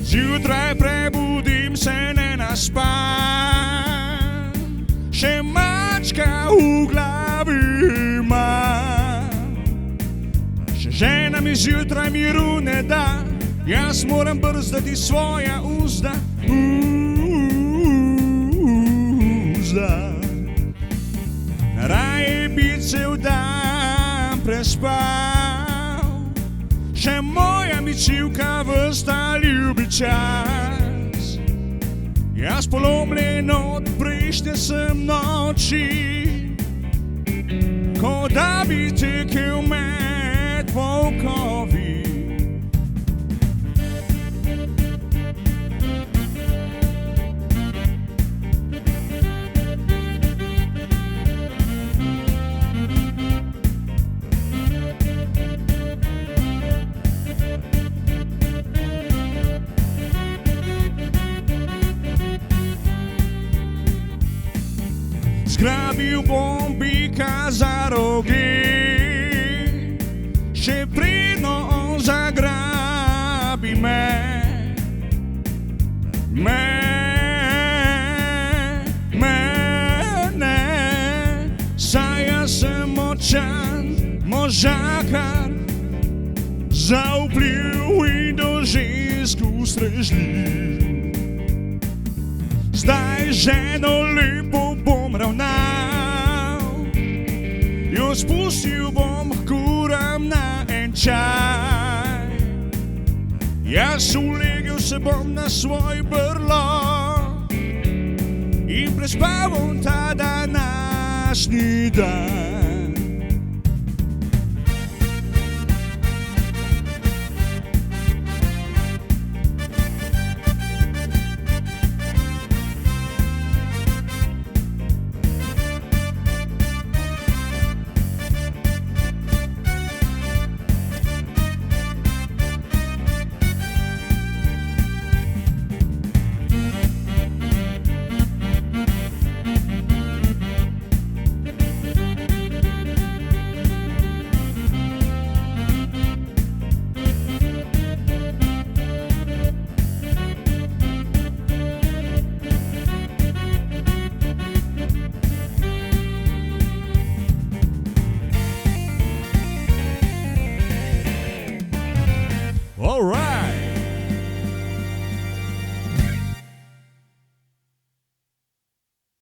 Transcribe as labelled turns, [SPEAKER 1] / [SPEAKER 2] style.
[SPEAKER 1] Zjutraj prebudim se nenaspan, še mačka v glavi imam. Še žena mi zjutraj miru ne da, jaz moram brzdati svoja uzda. Raje bi cel dan prespal, še moja mičivka vrsta ljubi čas. Jaz polomljen od prejšnje sem noči, ko da bi tekel med volkovi. Zgrabil bom bika za roge, še predno on zagrabi me. Mene, saj jaz sem močan možakar, zaupljiv in do žensk ustrežljiv. Zdaj ženo lepo bom ravnal, jo spustil bom k kuram na en čaj. Jaz ulegel se bom na svoj brlog in prespal bom ta današnji dan.